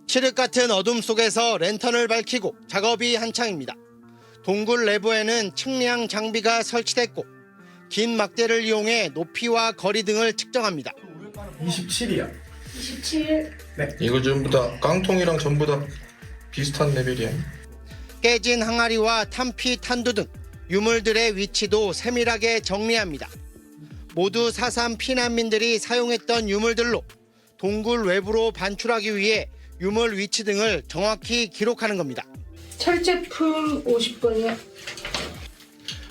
칠흑 같은 어둠 속에서 랜턴을 밝히고 작업이 한창입니다. 동굴 내부에는 측량 장비가 설치됐고 긴 막대를 이용해 높이와 거리 등을 측정합니다. 27이야. 27. 네. 이거 전부 다 깡통이랑 전부 다 비슷한 레벨이야. 깨진 항아리와 탄피, 탄두 등 유물들의 위치도 세밀하게 정리합니다. 모두 4.3 피난민들이 사용했던 유물들로 동굴 외부로 반출하기 위해 유물 위치 등을 정확히 기록하는 겁니다. 철제품 50번이요.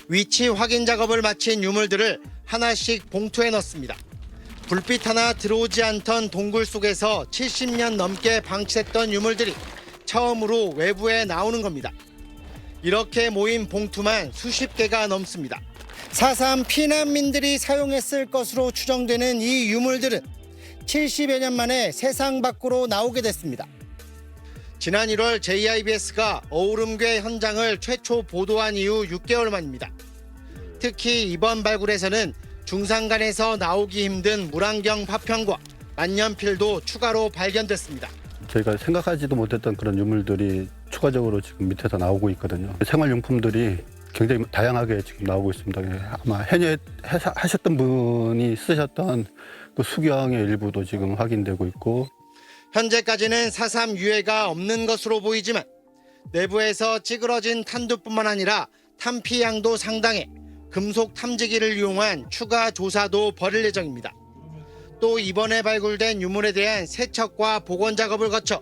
위치 확인 작업을 마친 유물들을 하나씩 봉투에 넣습니다. 불빛 하나 들어오지 않던 동굴 속에서 70년 넘게 방치됐던 유물들이 처음으로 외부에 나오는 겁니다. 이렇게 모인 봉투만 수십 개가 넘습니다. 4.3 피난민들이 사용했을 것으로 추정되는 이 유물들은 70여 년 만에 세상 밖으로 나오게 됐습니다. 지난 1월 JIBS가 어우름괴 현장을 최초 보도한 이후 6개월 만입니다. 특히 이번 발굴에서는 중산간에서 나오기 힘든 물안경 파편과 만년필도 추가로 발견됐습니다. 저희가 생각하지도 못했던 그런 유물들이 추가적으로 지금 밑에서 나오고 있거든요. 생활용품들이 굉장히 다양하게 지금 나오고 있습니다. 아마 해녀하셨던 분이 쓰셨던 그 수경의 일부도 지금 확인되고 있고, 현재까지는 4.3 유해가 없는 것으로 보이지만 내부에서 찌그러진 탄두뿐만 아니라 탄피 양도 상당해 금속 탐지기를 이용한 추가 조사도 벌일 예정입니다. 또 이번에 발굴된 유물에 대한 세척과 복원 작업을 거쳐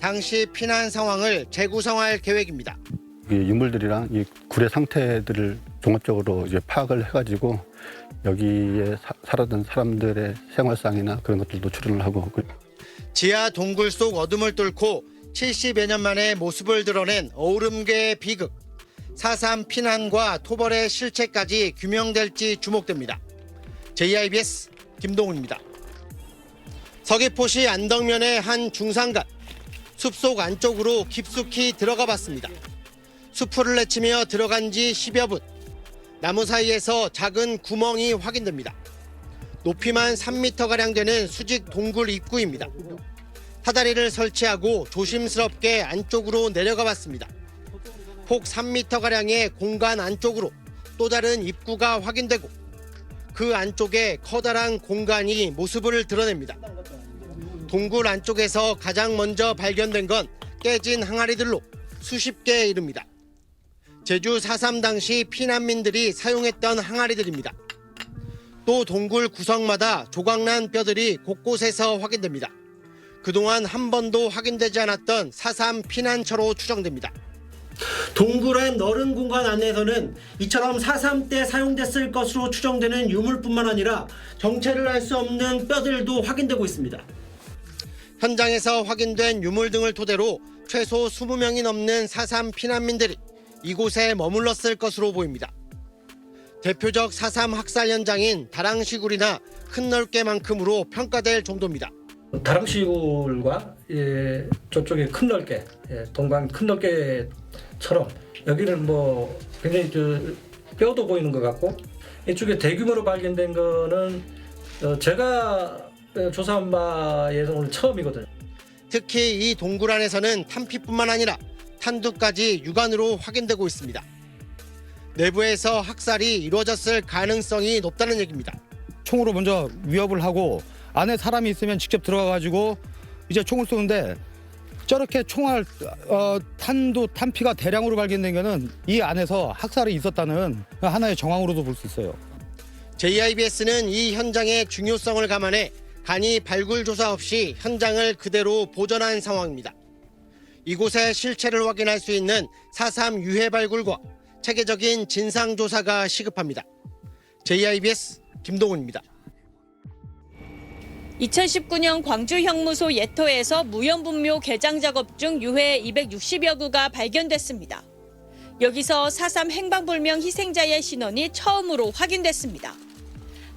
당시 피난 상황을 재구성할 계획입니다. 이 유물들이랑 이 굴의 상태들을 종합적으로 이제 파악을 해가지고 여기에 살았던 사람들의 생활상이나 그런 것들도 추론을 하고. 지하 동굴 속 어둠을 뚫고 70여 년 만에 모습을 드러낸 어우름괴의 비극, 4.3 피난과 토벌의 실체까지 규명될지 주목됩니다. JIBS 김동훈입니다. 서귀포시 안덕면의 한 중산간, 숲속 안쪽으로 깊숙이 들어가 봤습니다. 수풀을 헤치며 들어간 지 10여 분, 나무 사이에서 작은 구멍이 확인됩니다. 높이만 3m가량 되는 수직 동굴 입구입니다. 사다리를 설치하고 조심스럽게 안쪽으로 내려가 봤습니다. 폭 3m가량의 공간 안쪽으로 또 다른 입구가 확인되고 그 안쪽에 커다란 공간이 모습을 드러냅니다. 동굴 안쪽에서 가장 먼저 발견된 건 깨진 항아리들로 수십 개에 이릅니다. 제주 4.3 당시 피난민들이 사용했던 항아리들입니다. 또 동굴 구석마다 조각난 뼈들이 곳곳에서 확인됩니다. 그동안 한 번도 확인되지 않았던 4.3 피난처로 추정됩니다. 동굴의 넓은 공간 안에서는 이처럼 4.3 때 사용됐을 것으로 추정되는 유물뿐만 아니라 정체를 알 수 없는 뼈들도 확인되고 있습니다. 현장에서 확인된 유물 등을 토대로 최소 20명이 넘는 4.3 피난민들이 이곳에 머물렀을 것으로 보입니다. 대표적 4.3 학살 현장인 다랑시굴이나 큰 넓게만큼으로 평가될 정도입니다. 다랑시굴과 저쪽에 큰 넓게, 동강 큰 넓게처럼 여기는 뭐 굉장히 뼈도 보이는 것 같고, 이쪽에 대규모로 발견된 거는 제가 조사한 바에서 오늘 처음이거든요. 특히 이 동굴 안에서는 탄피뿐만 아니라 탄두까지 육안으로 확인되고 있습니다. 내부에서 학살이 이루어졌을 가능성이 높다는 얘기입니다. 총으로 먼저 위협을 하고 안에 사람이 있으면 직접 들어가가지고 이제 총을 쏘는데, 저렇게 총알 탄피가 대량으로 발견된 거는 이 안에서 학살이 있었다는 하나의 정황으로도 볼 수 있어요. JIBS는 이 현장의 중요성을 감안해 간이 발굴 조사 없이 현장을 그대로 보존한 상황입니다. 이곳의 실체를 확인할 수 있는 4.3 유해 발굴과 체계적인 진상 조사가 시급합니다. JIBS 김동훈입니다. 2019년 광주 형무소 예터에서 무연분묘 개장 작업 중 유해 260여 구가 발견됐습니다. 여기서 4.3 행방불명 희생자의 신원이 처음으로 확인됐습니다.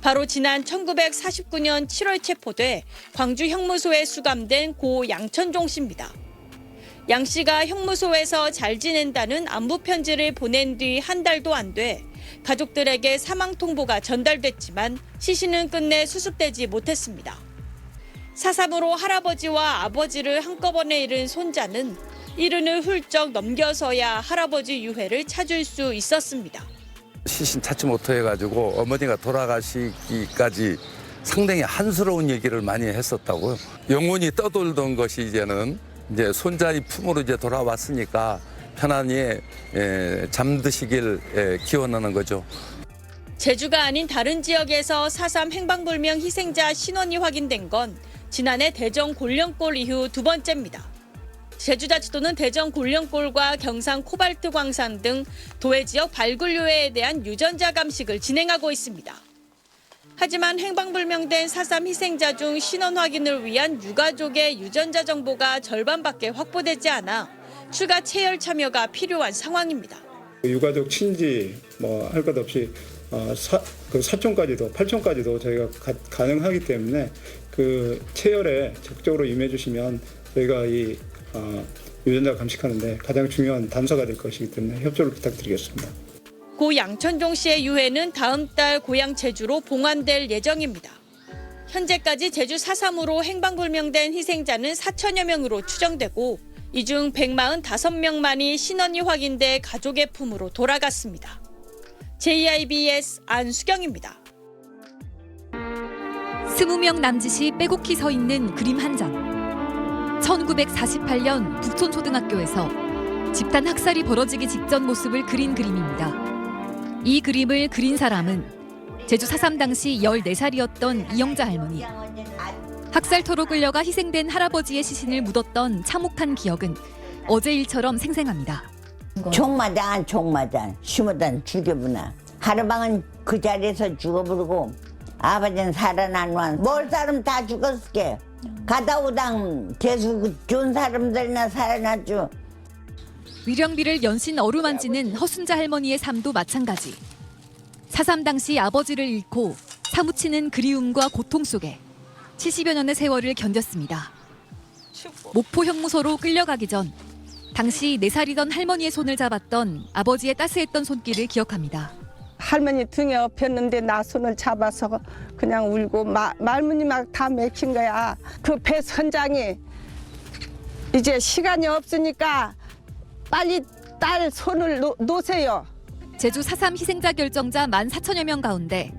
바로 지난 1949년 7월 체포돼 광주 형무소에 수감된 고 양천종 씨입니다. 양 씨가 형무소에서 잘 지낸다는 안부 편지를 보낸 뒤 한 달도 안 돼 가족들에게 사망 통보가 전달됐지만 시신은 끝내 수습되지 못했습니다. 4.3으로 할아버지와 아버지를 한꺼번에 잃은 손자는 이른을 훌쩍 넘겨서야 할아버지 유해를 찾을 수 있었습니다. 시신 찾지 못해가지고 어머니가 돌아가시기까지 상당히 한스러운 얘기를 많이 했었다고요. 영혼이 떠돌던 것이 이제는 이제 손자의 품으로 이제 돌아왔으니까 편안히 잠드시길 기원하는 거죠. 제주가 아닌 다른 지역에서 4.3 행방불명 희생자 신원이 확인된 건 지난해 대전 골령골 이후 두 번째입니다. 제주자치도는 대전 골령골과 경상 코발트 광산 등 도해 지역 발굴 유해에 대한 유전자 감식을 진행하고 있습니다. 하지만 행방불명된 4.3 희생자 중 신원 확인을 위한 유가족의 유전자 정보가 절반밖에 확보되지 않아 추가 체열 참여가 필요한 상황입니다. 유가족 친지 할 것 없이 사촌까지도 8촌까지도 저희가 가능하기 때문에 그 체열에 적극적으로 임해 주시면 저희가 이 유전자 감식하는데 가장 중요한 단서가 될 것이기 때문에 협조를 부탁드리겠습니다. 고 양천종 씨의 유해는 다음 달 고향 제주로 봉환될 예정입니다. 현재까지 제주 4.3으로 행방불명된 희생자는 4천여 명으로 추정되고 이 중 145명만이 신원이 확인돼 가족의 품으로 돌아갔습니다. JIBS 안수경입니다. 20명 남짓이 빼곡히 서 있는 그림 한 장. 1948년 북촌초등학교에서 집단 학살이 벌어지기 직전 모습을 그린 그림입니다. 이 그림을 그린 사람은 제주 4.3 당시 14살이었던 이영자 할머니. 학살터로 끌려가 희생된 할아버지의 시신을 묻었던 참혹한 기억은 어제 일처럼 생생합니다. 총마장 심어단 죽여보나. 하루방은 그 자리에서 죽어버리고 아버지는 살아난 멀 사람 다 죽었을게. 가다 오당 재수 좋은 사람들이나 살아났죠. 위령비를 연신 어루만지는 허순자 할머니의 삶도 마찬가지. 4.3 당시 아버지를 잃고 사무치는 그리움과 고통 속에 70여 년의 세월을 견뎠습니다. 목포 형무소로 끌려가기 전 당시 4살이던 할머니의 손을 잡았던 아버지의 따스했던 손길을 기억합니다. 할머니 등에 엎였는데 나 손을 잡아서 그냥 울고 말문이 막 다 맥힌 거야. 그 배 선장이 이제 시간이 없으니까 빨리 딸 손을 놓으세요. 제주 4.3 희생자 결정자 14,000여 명 가운데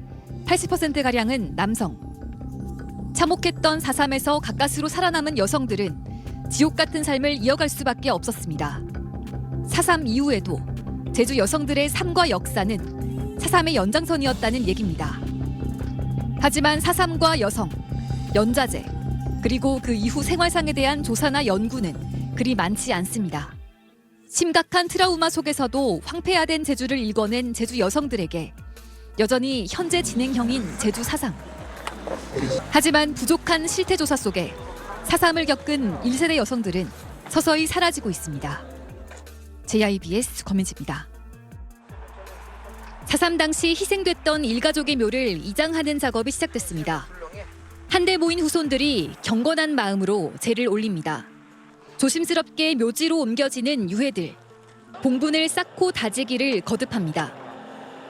80%가량은 남성. 참혹했던 4.3에서 가까스로 살아남은 여성들은 지옥 같은 삶을 이어갈 수밖에 없었습니다. 4.3 이후에도 제주 여성들의 삶과 역사는 4.3의 연장선이었다는 얘기입니다. 하지만 4.3과 여성, 연좌제, 그리고 그 이후 생활상에 대한 조사나 연구는 그리 많지 않습니다. 심각한 트라우마 속에서도 황폐화된 제주를 일궈낸 제주 여성들에게 여전히 현재 진행형인 제주 4.3. 하지만 부족한 실태조사 속에 4.3을 겪은 1세대 여성들은 서서히 사라지고 있습니다. JIBS 권민지입니다. 4.3 당시 희생됐던 일가족의 묘를 이장하는 작업이 시작됐습니다. 한데 모인 후손들이 경건한 마음으로 제를 올립니다. 조심스럽게 묘지로 옮겨지는 유해들, 봉분을 쌓고 다지기를 거듭합니다.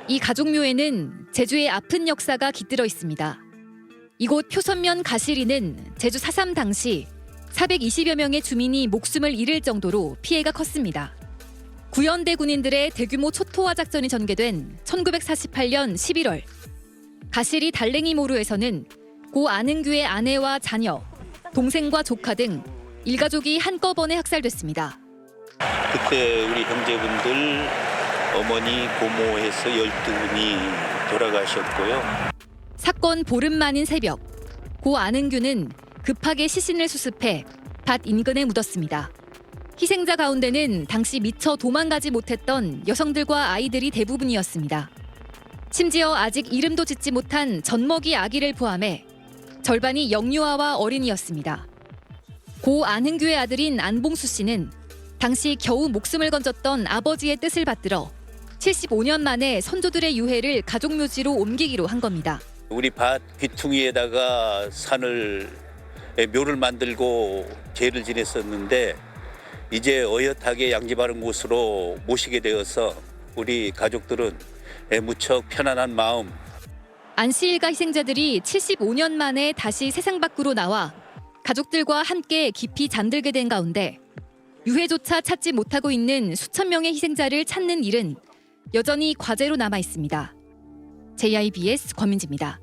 이 가족묘에는 제주의 아픈 역사가 깃들어 있습니다. 이곳 표선면 가시리는 제주 4.3 당시 420여 명의 주민이 목숨을 잃을 정도로 피해가 컸습니다. 구연대 군인들의 대규모 초토화 작전이 전개된 1948년 11월 가시리 달랭이 모루에서는 고 안흥규의 아내와 자녀, 동생과 조카 등 일가족이 한꺼번에 학살됐습니다. 그때 우리 형제분들 어머니 고모해서 12분이 돌아가셨고요. 사건 보름 만인 새벽, 고 안흥규는 급하게 시신을 수습해 밭 인근에 묻었습니다. 희생자 가운데는 당시 미처 도망가지 못했던 여성들과 아이들이 대부분이었습니다. 심지어 아직 이름도 짓지 못한 젖먹이 아기를 포함해 절반이 영유아와 어린이였습니다. 고 안흥규의 아들인 안봉수 씨는 당시 겨우 목숨을 건졌던 아버지의 뜻을 받들어 75년 만에 선조들의 유해를 가족묘지로 옮기기로 한 겁니다. 우리 밭 귀퉁이에다가 묘를 만들고 제를 지냈었는데 이제 어엿하게 양지바른 곳으로 모시게 되어서 우리 가족들은 무척 편안한 마음. 안씨 일가 희생자들이 75년 만에 다시 세상 밖으로 나와 가족들과 함께 깊이 잠들게 된 가운데 유해조차 찾지 못하고 있는 수천 명의 희생자를 찾는 일은 여전히 과제로 남아 있습니다. JIBS 권민지입니다.